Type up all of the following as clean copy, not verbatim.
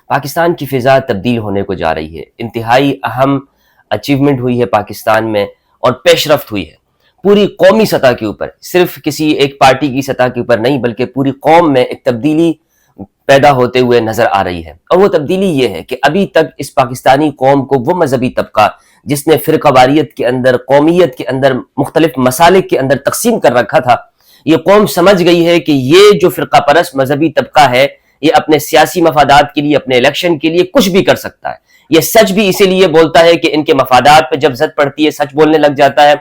پاکستان کی فضا تبدیل ہونے کو جا رہی ہے، انتہائی اہم اچیومنٹ ہوئی ہے پاکستان میں اور پیش رفت ہوئی ہے پوری قومی سطح کے اوپر، صرف کسی ایک پارٹی کی سطح کے اوپر نہیں بلکہ پوری قوم میں ایک تبدیلی پیدا ہوتے ہوئے نظر آ رہی ہے۔ اور وہ تبدیلی یہ ہے کہ ابھی تک اس پاکستانی قوم کو وہ مذہبی طبقہ جس نے فرقہ واریت کے اندر، قومیت کے اندر، مختلف مسالک کے اندر تقسیم کر رکھا تھا، یہ قوم سمجھ گئی ہے کہ یہ جو فرقہ پرست مذہبی طبقہ ہے یہ اپنے سیاسی مفادات کے لیے، اپنے الیکشن کے لیے کچھ بھی کر سکتا ہے۔ یہ سچ بھی اسی لیے بولتا ہے کہ ان کے مفادات پہ جب زد پڑتی ہے سچ بولنے لگ جاتا ہے،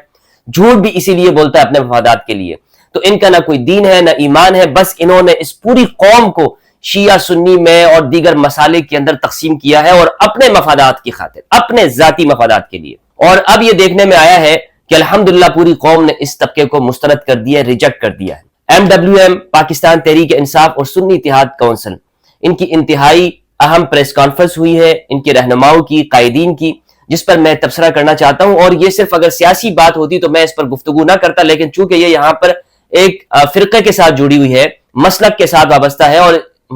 جھوٹ بھی اسی لیے بولتا ہے اپنے مفادات کے لیے۔ تو ان کا نہ کوئی دین ہے نہ ایمان ہے، بس انہوں نے اس پوری قوم کو شیعہ سنی میں اور دیگر مسالک کے اندر تقسیم کیا ہے اور اپنے مفادات کی خاطر، اپنے ذاتی مفادات کے لیے۔ اور اب یہ دیکھنے میں آیا ہے کہ الحمدللہ پوری قوم نے اس طبقے کو مسترد کر دیا ہے، ریجیکٹ کر دیا ہے۔ MWM پاکستان تحریک انصاف اور سنی اتحاد کونسل، ان کی انتہائی اہم پریس کانفرنس ہوئی ہے، ان کے رہنماؤں کی، قائدین کی، جس پر میں تبصرہ کرنا چاہتا ہوں۔ اور یہ صرف اگر سیاسی بات ہوتی تو میں اس پر گفتگو نہ کرتا، لیکن چونکہ یہ یہاں پر ایک فرقے کے ساتھ جڑی ہوئی ہے، مسلک کے ساتھ وابستہ ہے اور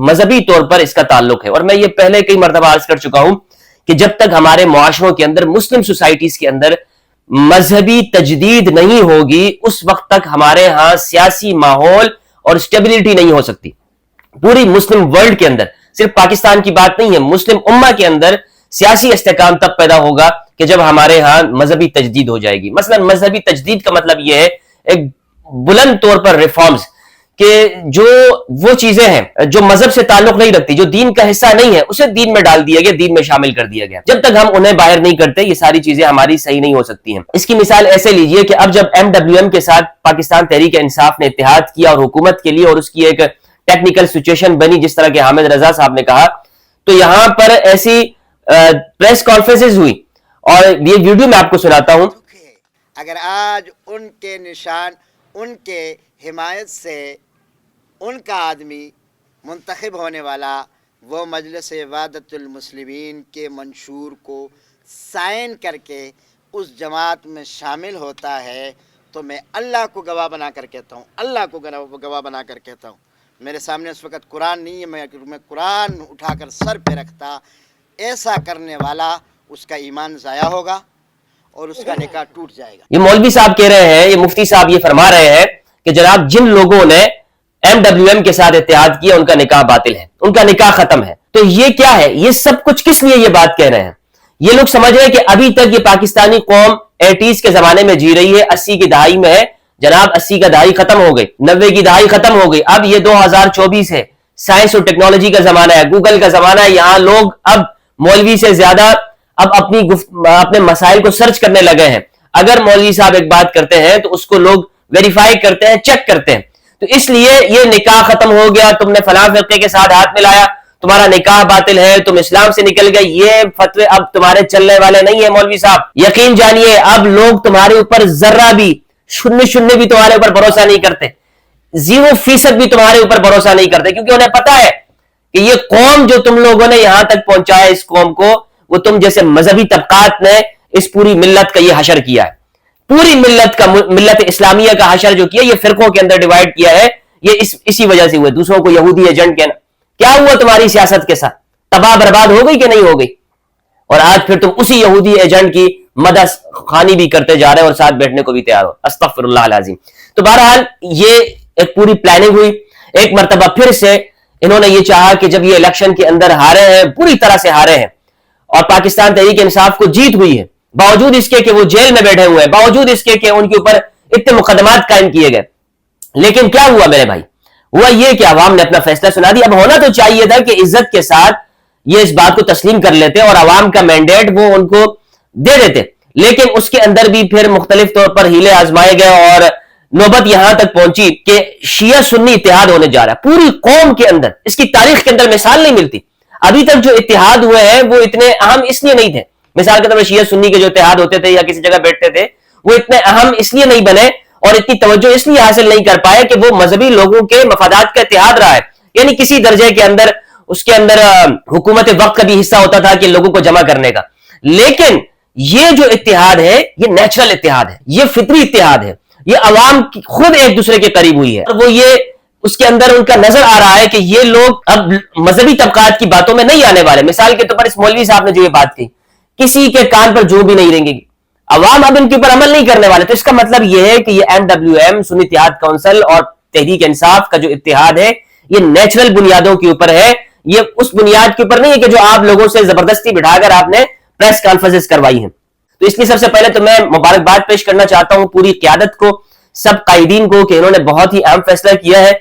مذہبی طور پر اس کا تعلق ہے۔ اور میں یہ پہلے کئی مرتبہ عرض کر چکا ہوں کہ جب تک ہمارے معاشروں کے اندر، مسلم سوسائٹیز کے اندر مذہبی تجدید نہیں ہوگی، اس وقت تک ہمارے ہاں سیاسی ماحول اور اسٹیبلٹی نہیں ہو سکتی۔ پوری مسلم ورلڈ کے اندر، صرف پاکستان کی بات نہیں ہے، مسلم امہ کے اندر سیاسی استحکام تب پیدا ہوگا کہ جب ہمارے ہاں مذہبی تجدید ہو جائے گی۔ مثلا مذہبی تجدید کا مطلب یہ ہے ایک بلند طور پر ریفارمز، کہ جو وہ چیزیں ہیں جو مذہب سے تعلق نہیں رکھتی، جو دین کا حصہ نہیں ہے، اسے دین میں ڈال دیا گیا، دین میں شامل کر دیا گیا۔ جب تک ہم انہیں باہر نہیں کرتے یہ ساری چیزیں ہماری صحیح نہیں ہو سکتی ہیں۔ اس کی مثال ایسے لیجئے کہ اب جب MWM کے ساتھ پاکستان تحریک انصاف نے اتحاد کیا اور حکومت کے لیے، اور اس کی ایک ٹیکنیکل سچویشن بنی جس طرح کہ حامد رضا صاحب نے کہا، تو یہاں پر ایسی پریس کانفرنسز ہوئی اور یہ ویڈیو میں آپ کو سناتا ہوں۔ اگر آج ان کے نشان، ان کے حمایت سے ان کا آدمی منتخب ہونے والا وہ مجلس وحدت المسلمین کے منشور کو سائن کر کے اس جماعت میں شامل ہوتا ہے، تو میں اللہ کو گواہ بنا کر کہتا ہوں، اللہ کو گواہ بنا کر کہتا ہوں، میرے سامنے اس وقت قرآن نہیں ہے، میں قرآن اٹھا کر سر پہ رکھتا، ایسا کرنے والا اس کا ایمان ضائع ہوگا اور اس کا نکاح ٹوٹ جائے گا۔ یہ مولوی صاحب کہہ رہے ہیں، یہ مفتی صاحب یہ فرما رہے ہیں کہ جناب جن لوگوں نے MWM کے ساتھ اتحاد کیا ان کا نکاح باطل ہے، ان کا نکاح ختم ہے۔ تو یہ کیا ہے؟ یہ سب کچھ کس لیے یہ بات کہہ رہے ہیں؟ یہ لوگ سمجھ رہے ہیں کہ ابھی تک یہ پاکستانی قوم 80s کے زمانے میں جی رہی ہے، 80 کی دہائی میں ہے۔ جناب 80 کا دہائی ختم ہو گئی، 90 کی دہائی ختم ہو گئی، اب یہ 2024 ہے، سائنس اور ٹیکنالوجی کا زمانہ ہے، گوگل کا زمانہ ہے۔ یہاں لوگ اب مولوی سے زیادہ اب اپنے مسائل کو سرچ کرنے لگے ہیں۔ اگر مولوی صاحب ایک بات کرتے ہیں تو اس کو لوگ ویریفائی کرتے ہیں، چیک کرتے ہیں۔ تو اس لیے یہ نکاح ختم ہو گیا، تم نے فلاں فرقے کے ساتھ ہاتھ ملایا، تمہارا نکاح باطل ہے، تم اسلام سے نکل گئے، یہ فتوے اب تمہارے چلنے والے نہیں ہیں مولوی صاحب۔ یقین جانیے اب لوگ تمہارے اوپر ذرہ بھی، شنہ بھی تمہارے اوپر بھروسہ نہیں کرتے، 0% بھی تمہارے اوپر بھروسہ نہیں کرتے، کیونکہ انہیں پتا ہے کہ یہ قوم جو تم لوگوں نے یہاں تک پہنچایا، اس قوم کو وہ تم جیسے مذہبی طبقات نے اس پوری ملت کا یہ حشر کیا ہے، پوری ملت کا، ملت اسلامیہ کا حشر جو کیا، یہ فرقوں کے اندر ڈیوائیڈ کیا ہے، یہ اسی وجہ سے ہوئے۔ دوسروں کو یہودی ایجنٹ کہنا، کیا ہوا تمہاری سیاست کے ساتھ؟ تباہ برباد ہو گئی کہ نہیں ہو گئی؟ اور آج پھر تم اسی یہودی ایجنٹ کی مدح خوانی بھی کرتے جا رہے ہیں اور ساتھ بیٹھنے کو بھی تیار ہو۔ استغفر اللہ العظیم۔ تو بہرحال یہ ایک پوری پلاننگ ہوئی، ایک مرتبہ پھر سے انہوں نے یہ چاہا کہ جب یہ الیکشن کے اندر ہارے ہیں، پوری طرح سے ہارے ہیں، اور پاکستان تحریک انصاف کو جیت ہوئی ہے، باوجود اس کے کہ وہ جیل میں بیٹھے ہوئے ہیں، باوجود اس کے کہ ان کے اوپر اتنے مقدمات قائم کیے گئے، لیکن کیا ہوا میرے بھائی؟ ہوا یہ کہ عوام نے اپنا فیصلہ سنا دیا۔ اب ہونا تو چاہیے تھا کہ عزت کے ساتھ یہ اس بات کو تسلیم کر لیتے اور عوام کا مینڈیٹ وہ ان کو دے دیتے، لیکن اس کے اندر بھی پھر مختلف طور پر ہیلے آزمائے گئے اور نوبت یہاں تک پہنچی کہ شیعہ سنی اتحاد ہونے جا رہا ہے پوری قوم کے اندر۔ اس کی تاریخ کے اندر مثال نہیں ملتی۔ ابھی تک جو اتحاد ہوئے ہیں وہ اتنے اہم اس لیے نہیں تھے، مثال کے طور پر شیعہ سنی کے جو اتحاد ہوتے تھے یا کسی جگہ بیٹھتے تھے، وہ اتنے اہم اس لیے نہیں بنے اور اتنی توجہ اس لیے حاصل نہیں کر پائے کہ وہ مذہبی لوگوں کے مفادات کا اتحاد رہا ہے، یعنی کسی درجے کے اندر اس کے اندر حکومت وقت کا بھی حصہ ہوتا تھا کہ لوگوں کو جمع کرنے کا۔ لیکن یہ جو اتحاد ہے یہ نیچرل اتحاد ہے، یہ فطری اتحاد ہے، یہ عوام خود ایک دوسرے کے قریب ہوئی ہے، اور وہ یہ اس کے اندر ان کا نظر آ رہا ہے کہ یہ لوگ اب مذہبی طبقات کی باتوں میں نہیں آنے والے. مثال کے طور پر اس مولوی صاحب نے جو یہ بات کہی, کسی کے کان پر جو بھی نہیں رہیں گی, عوام اب ان کے اوپر عمل نہیں کرنے والے. تو اس کا مطلب یہ ہے کہ یہ MWM سنی اتحاد کونسل اور تحریک انصاف کا جو اتحاد ہے یہ نیچرل بنیادوں کے اوپر ہے, یہ اس بنیاد کے اوپر نہیں ہے کہ جو آپ لوگوں سے زبردستی بٹھا کر آپ نے پریس کانفرنس کروائی ہیں. تو اس لیے سب سے پہلے تو میں مبارکباد پیش کرنا چاہتا ہوں پوری قیادت کو, سب قائدین کو, کہ انہوں نے بہت ہی اہم فیصلہ کیا ہے.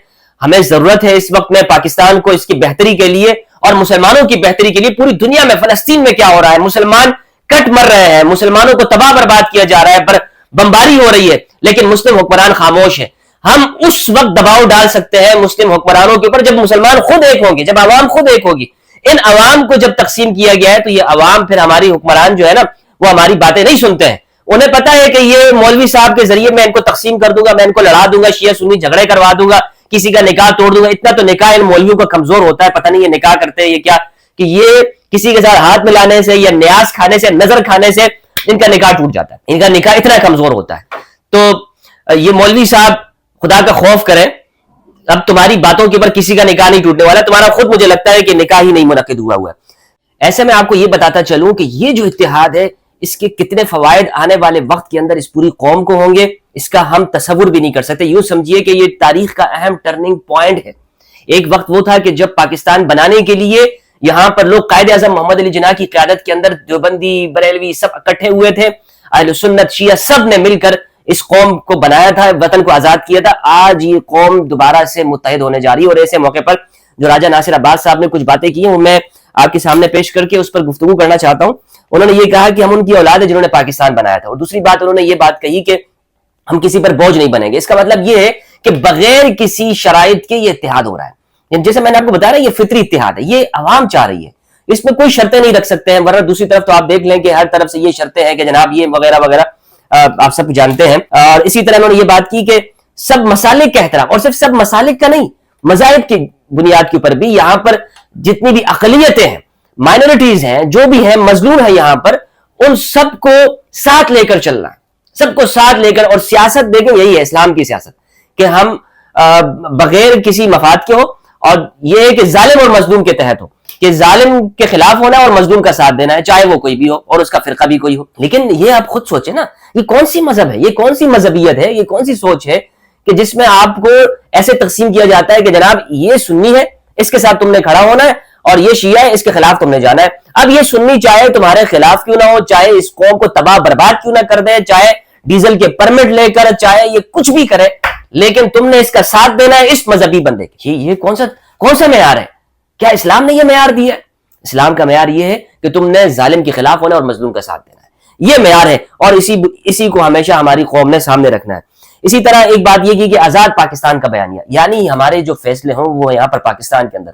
ہمیں ضرورت ہے اس وقت میں پاکستان کو اس کی بہتری کے لیے اور مسلمانوں کی بہتری کے لیے. پوری دنیا میں فلسطین میں کیا ہو رہا ہے, مسلمان کٹ مر رہے ہیں, مسلمانوں کو تباہ برباد کیا جا رہا ہے, پر بمباری ہو رہی ہے, لیکن مسلم حکمران خاموش ہے. ہم اس وقت دباؤ ڈال سکتے ہیں مسلم حکمرانوں کے اوپر جب مسلمان خود ایک ہوں گے, جب عوام خود ایک ہوگی. ان عوام کو جب تقسیم کیا گیا ہے تو یہ عوام پھر ہماری حکمران جو ہے نا وہ ہماری باتیں نہیں سنتے ہیں. انہیں پتا ہے کہ یہ مولوی صاحب کے ذریعے میں ان کو تقسیم کر دوں گا, میں ان کو لڑا دوں گا, شیعہ سنی جھگڑے کروا دوں گا, کسی کا نکاح توڑ دوں گا. اتنا تو نکاح ان مولویوں کا کمزور ہوتا ہے, پتہ نہیں یہ نکاح کرتے ہیں یہ کیا, کہ یہ کسی کے ساتھ ہاتھ ملانے سے یا نیاز کھانے سے, نظر کھانے سے ان کا نکاح ٹوٹ جاتا ہے. ان کا نکاح اتنا کمزور ہوتا ہے. تو یہ مولوی صاحب خدا کا خوف کریں, اب تمہاری باتوں کے اوپر کسی کا نکاح نہیں ٹوٹنے والا, تمہارا خود مجھے لگتا ہے کہ نکاح ہی نہیں منعقد ہوا ہے. ایسے میں آپ کو یہ بتاتا چلوں کہ یہ جو اتحاد ہے اس کے کتنے فوائد آنے والے وقت کے اندر اس پوری قوم کو ہوں گے, اس کا ہم تصور بھی نہیں کر سکتے. یوں سمجھیے کہ یہ تاریخ کا اہم ٹرننگ پوائنٹ ہے. ایک وقت وہ تھا کہ جب پاکستان بنانے کے لیے یہاں پر لوگ قائد اعظم محمد علی جناح کی قیادت کے اندر دیوبندی, بریلوی سب اکٹھے ہوئے تھے, اہل سنت, شیعہ سب نے مل کر اس قوم کو بنایا تھا, وطن کو آزاد کیا تھا. آج یہ قوم دوبارہ سے متحد ہونے جا رہی ہے, اور ایسے موقع پر جو راجہ ناصر عباس صاحب نے کچھ باتیں کی ہیں وہ میں آپ کے سامنے پیش کر کے اس پر گفتگو کرنا چاہتا ہوں. انہوں نے یہ کہا کہ ہم ان کی اولاد ہے جنہوں نے پاکستان بنایا تھا, اور دوسری بات انہوں نے یہ بات کہی کہ ہم کسی پر بوجھ نہیں بنیں گے. اس کا مطلب یہ ہے کہ بغیر کسی شرائط کے یہ اتحاد ہو رہا ہے. جیسے میں نے آپ کو بتایا یہ فطری اتحاد ہے, یہ عوام چاہ رہی ہے, اس میں کوئی شرطیں نہیں رکھ سکتے ہیں. ورنہ دوسری طرف تو آپ دیکھ لیں کہ ہر طرف سے یہ شرطیں ہیں کہ جناب یہ وغیرہ وغیرہ, آپ سب جانتے ہیں. اور اسی طرح انہوں نے یہ بات کی کہ سب مسالک کا احترام, اور صرف سب مسالک کا نہیں, مذاہب کی بنیاد کے اوپر بھی یہاں پر جتنی بھی اقلیتیں ہیں, مائنورٹیز ہیں, جو بھی ہیں, مظلوم ہیں یہاں پر, ان سب کو ساتھ لے کر چلنا ہے, سب کو ساتھ لے کر. اور سیاست دیکھیں یہی ہے اسلام کی سیاست, کہ ہم بغیر کسی مفاد کے ہو, اور یہ ہے کہ ظالم اور مظلوم کے تحت ہو, کہ ظالم کے خلاف ہونا اور مظلوم کا ساتھ دینا ہے, چاہے وہ کوئی بھی ہو اور اس کا فرقہ بھی کوئی ہو. لیکن یہ آپ خود سوچیں نا, یہ کون سی مذہب ہے, یہ کون سی مذہبیت ہے, یہ کون سی سوچ ہے کہ جس میں آپ کو ایسے تقسیم کیا جاتا ہے کہ جناب یہ سنی ہے اس کے ساتھ تم نے کھڑا ہونا ہے, اور یہ شیعہ ہے اس کے خلاف تم نے جانا ہے. اب یہ سنی چاہے تمہارے خلاف کیوں نہ ہو, چاہے اس قوم کو تباہ برباد کیوں نہ کر دے, چاہے ڈیزل کے پرمٹ لے کر, چاہے یہ کچھ بھی کرے, لیکن تم نے اس کا ساتھ دینا ہے اس مذہبی بندے کے. یہ کون سا معیار ہے؟ کیا اسلام نے یہ معیار دیا ہے؟ اسلام کا معیار یہ ہے کہ تم نے ظالم کے خلاف ہونا اور مظلوم کا ساتھ دینا ہے, یہ معیار ہے, اور اسی کو ہمیشہ ہماری قوم نے سامنے رکھنا ہے. اسی طرح ایک بات یہ کی کہ آزاد پاکستان کا بیانیہ, یعنی ہمارے جو فیصلے ہوں وہ یہاں پر پاکستان کے اندر,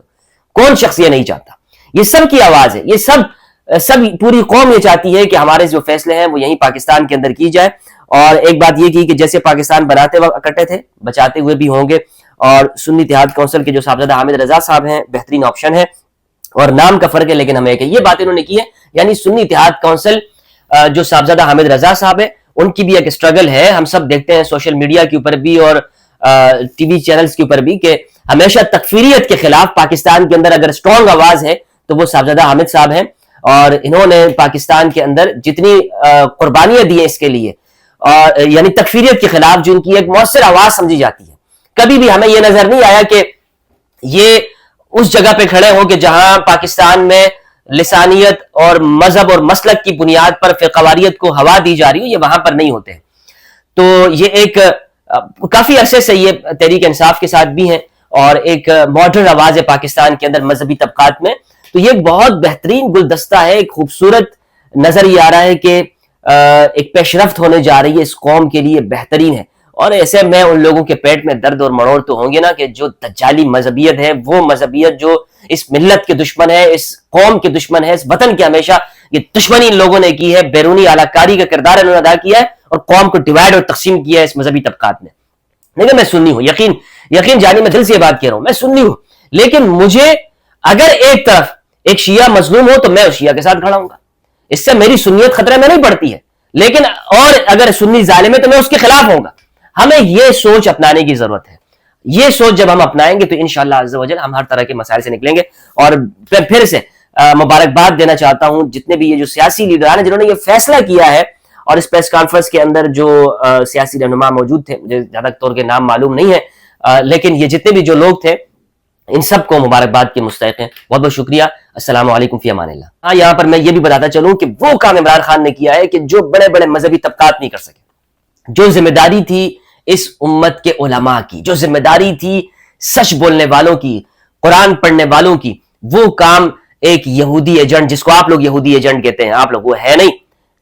کون شخص یہ نہیں چاہتا, یہ سب کی آواز ہے, یہ سب پوری قوم یہ چاہتی ہے کہ ہمارے جو فیصلے ہیں وہ یہیں پاکستان کے اندر کی جائے. اور ایک بات یہ کی کہ جیسے پاکستان بناتے وقت اکٹھے تھے, بچاتے ہوئے بھی ہوں گے, اور سنی اتحاد کونسل کے جو صاحبزادہ حامد رضا صاحب ہیں بہترین آپشن ہے, اور نام کا فرق ہے لیکن ہمیں کہ یہ باتیں انہوں نے کی ہے. یعنی سنی اتحاد کونسل جو صاحبزادہ حامد رضا صاحب ہے ان کی بھی ایک اسٹرگل ہے, ہم سب دیکھتے ہیں سوشل میڈیا کے اوپر بھی اور ٹی وی چینلز کے اوپر بھی, کہ ہمیشہ تکفیریت کے خلاف پاکستان کے اندر اگر اسٹرانگ آواز ہے تو وہ صاحبزادہ حامد صاحب ہیں, اور انہوں نے پاکستان کے اندر جتنی قربانیاں دی ہیں اس کے لیے, اور یعنی تکفیریت کے خلاف جو ان کی ایک مؤثر آواز سمجھی جاتی ہے. کبھی بھی ہمیں یہ نظر نہیں آیا کہ یہ اس جگہ پہ کھڑے ہوں کہ جہاں پاکستان میں لسانیت اور مذہب اور مسلک کی بنیاد پر فرقواریت کو ہوا دی جا رہی ہو, یہ وہاں پر نہیں ہوتے ہیں. تو یہ ایک کافی عرصے سے یہ تحریک انصاف کے ساتھ بھی ہیں, اور ایک ماڈرن آواز ہے پاکستان کے اندر مذہبی طبقات میں. تو یہ ایک بہت بہترین گلدستہ ہے, ایک خوبصورت نظر یہ آ رہا ہے کہ ایک پیش رفت ہونے جا رہی ہے اس قوم کے لیے, بہترین ہے. اور ایسے میں ان لوگوں کے پیٹ میں درد اور مڑوڑ تو ہوں گے نا کہ جو دجالی مذہبیت ہے, وہ مذہبیت جو اس ملت کے دشمن ہے, اس قوم کے دشمن ہے, اس وطن کے ہمیشہ یہ دشمنی ان لوگوں نے کی ہے, بیرونی اعلی کاری کا کردار انہوں نے ادا کیا ہے, اور قوم کو ڈیوائڈ اور تقسیم کیا ہے اس مذہبی طبقات نے. لیکن میں سنی ہوں, یقین جانی میں دل سے یہ بات کہہ رہا ہوں, میں سنی ہوں, لیکن مجھے اگر ایک طرف ایک شیعہ مظلوم ہو تو میں اس شیعہ کے ساتھ کھڑا ہوں گا, اس سے میری سنیت خطرے میں نہیں پڑتی ہے. لیکن اور اگر سنی ظالم ہے تو میں اس کے خلاف ہوں گا. ہمیں یہ سوچ اپنانے کی ضرورت ہے. یہ سوچ جب ہم اپنائیں گے تو انشاءاللہ عز و جل ہم ہر طرح کے مسائل سے نکلیں گے. اور پھر سے مبارکباد دینا چاہتا ہوں جتنے بھی یہ جو سیاسی لیڈران ہیں جنہوں نے یہ فیصلہ کیا ہے, اور اس پریس کانفرنس کے اندر جو سیاسی رہنما موجود تھے, مجھے زیادہ طور کے نام معلوم نہیں ہے, لیکن یہ جتنے بھی جو لوگ تھے ان سب کو مبارکباد کے مستحق ہیں. بہت بہت شکریہ. السلام علیکم فی امان اللہ. ہاں, یہاں پر میں یہ بھی بتاتا چلوں کہ وہ کام عمران خان نے کیا ہے کہ جو بڑے بڑے مذہبی طبقات نہیں کر سکے. جو ذمہ داری تھی اس امت کے علماء کی, جو ذمہ داری تھی سچ بولنے والوں کی, قرآن پڑھنے والوں کی, وہ کام ایک یہودی ایجنٹ, جس کو آپ لوگ یہودی ایجنٹ کہتے ہیں, آپ لوگ وہ ہے نہیں,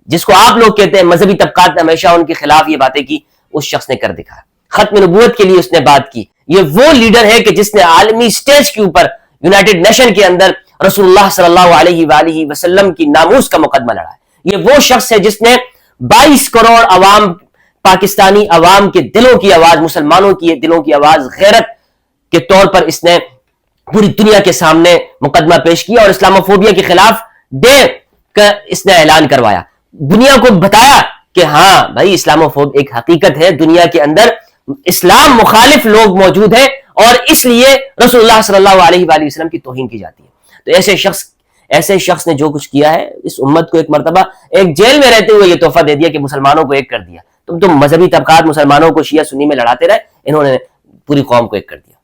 جس کو آپ لوگ کہتے ہیں مذہبی طبقات نے ہمیشہ ان کے خلاف یہ باتیں کی, اس شخص نے کر دکھایا. ختم نبوت کے لیے اس نے بات کی. یہ وہ لیڈر ہے کہ جس نے عالمی سٹیج کے اوپر یونائٹڈ نیشن کے اندر رسول اللہ صلی اللہ علیہ وآلہ وسلم کی ناموس کا مقدمہ لڑا ہے. یہ وہ شخص ہے جس نے 22 کروڑ عوام, پاکستانی عوام کے دلوں کی آواز, مسلمانوں کی دلوں کی آواز غیرت کے طور پر اس نے پوری دنیا کے سامنے مقدمہ پیش کیا, اور اسلاموفوبیا کے خلاف ڈے کا اس نے اعلان کروایا. دنیا کو بتایا کہ ہاں بھائی اسلاموفوب ایک حقیقت ہے, دنیا کے اندر اسلام مخالف لوگ موجود ہیں, اور اس لیے رسول اللہ صلی اللہ علیہ وآلہ وسلم کی توہین کی جاتی ہے. تو ایسے شخص نے جو کچھ کیا ہے, اس امت کو ایک مرتبہ ایک جیل میں رہتے ہوئے یہ تحفہ دے دیا کہ مسلمانوں کو ایک کر دیا. تم مذہبی طبقات مسلمانوں کو شیعہ سنی میں لڑاتے رہے, انہوں نے پوری قوم کو ایک کر دیا.